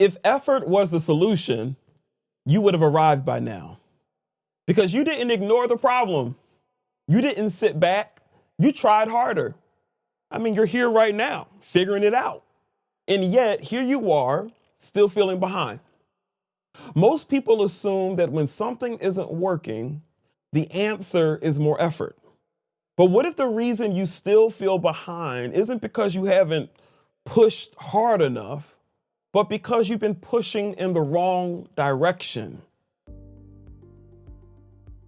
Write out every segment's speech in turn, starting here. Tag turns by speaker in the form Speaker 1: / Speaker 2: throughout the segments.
Speaker 1: If effort was the solution, you would have arrived by now because you didn't ignore the problem. You didn't sit back. You tried harder. I mean, you're here right now, figuring it out. And yet, here you are, still feeling behind. Most people assume that when something isn't working, the answer is more effort. But what if the reason you still feel behind isn't because you haven't pushed hard enough, but because you've been pushing in the wrong direction?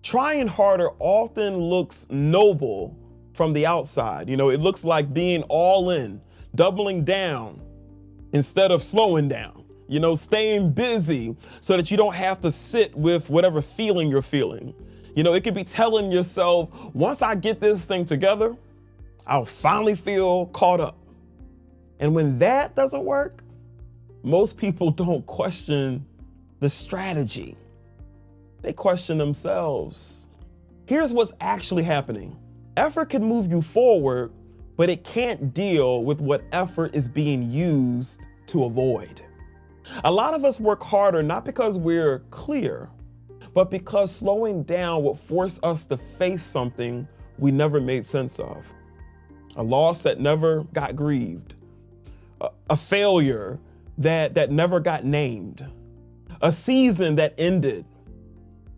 Speaker 1: Trying harder often looks noble from the outside. You know, it looks like being all in, doubling down instead of slowing down, you know, staying busy so that you don't have to sit with whatever feeling you're feeling. You know, it could be telling yourself, once I get this thing together, I'll finally feel caught up. And when that doesn't work, most people don't question the strategy. They question themselves. Here's what's actually happening. Effort can move you forward, but it can't deal with what effort is being used to avoid. A lot of us work harder not because we're clear, but because slowing down would force us to face something we never made sense of. A loss that never got grieved, a failure that never got named, a season that ended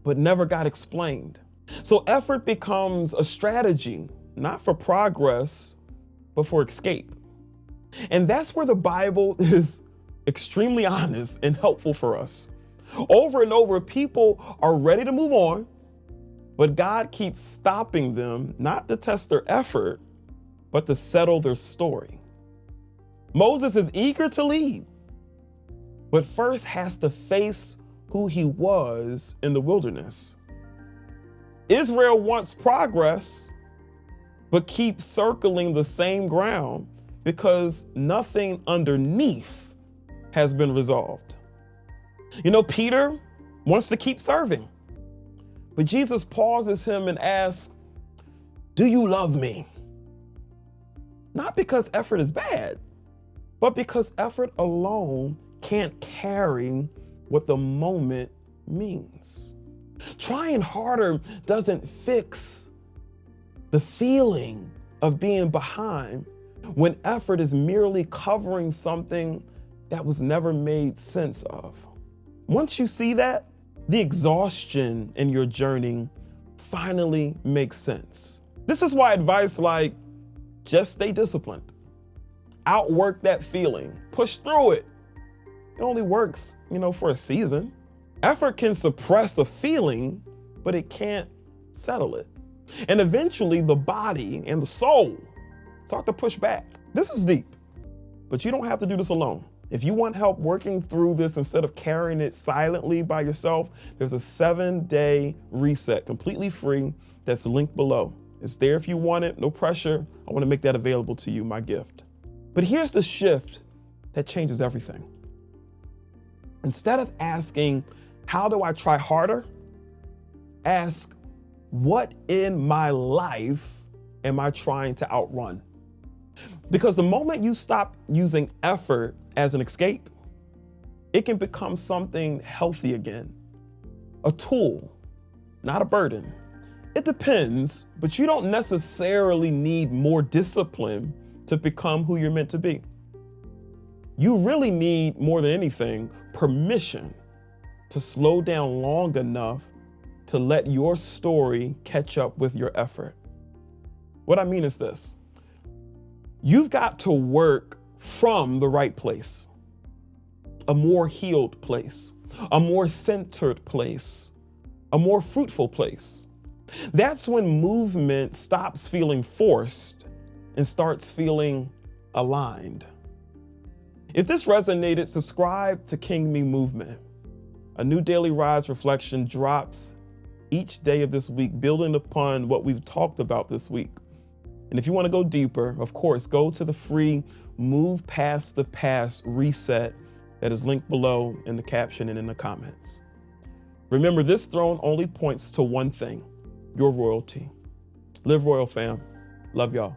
Speaker 1: but never got explained. So effort becomes a strategy, not for progress, but for escape. And that's where the Bible is extremely honest and helpful for us. Over and over, people are ready to move on, but God keeps stopping them, not to test their effort, but to settle their story. Moses is eager to lead, but first has to face who he was in the wilderness. Israel wants progress, but keeps circling the same ground because nothing underneath has been resolved. You know, Peter wants to keep serving, but Jesus pauses him and asks, "Do you love me?" Not because effort is bad, but because effort alone can't carry what the moment means. Trying harder doesn't fix the feeling of being behind when effort is merely covering something that was never made sense of. Once you see that, the exhaustion in your journey finally makes sense. This is why advice like just stay disciplined, outwork that feeling, push through it. It only works, for a season. Effort can suppress a feeling, but it can't settle it. And eventually the body and the soul start to push back. This is deep, but you don't have to do this alone. If you want help working through this instead of carrying it silently by yourself, there's a 7-day reset, completely free, that's linked below. It's there if you want it, no pressure. I want to make that available to you, my gift. But here's the shift that changes everything. Instead of asking, how do I try harder? Ask, what in my life am I trying to outrun? Because the moment you stop using effort as an escape, it can become something healthy again. A tool, not a burden. It depends, but you don't necessarily need more discipline to become who you're meant to be. You really need, more than anything, permission to slow down long enough to let your story catch up with your effort. What I mean is this. You've got to work from the right place, a more healed place, a more centered place, a more fruitful place. That's when movement stops feeling forced and starts feeling aligned. If this resonated, subscribe to King Me Movement. A new daily Rise reflection drops each day of this week, building upon what we've talked about this week. And if you want to go deeper, of course, go to the free Move Past the Past reset that is linked below in the caption and in the comments. Remember, this throne only points to one thing, your royalty. Live royal, fam. Love y'all.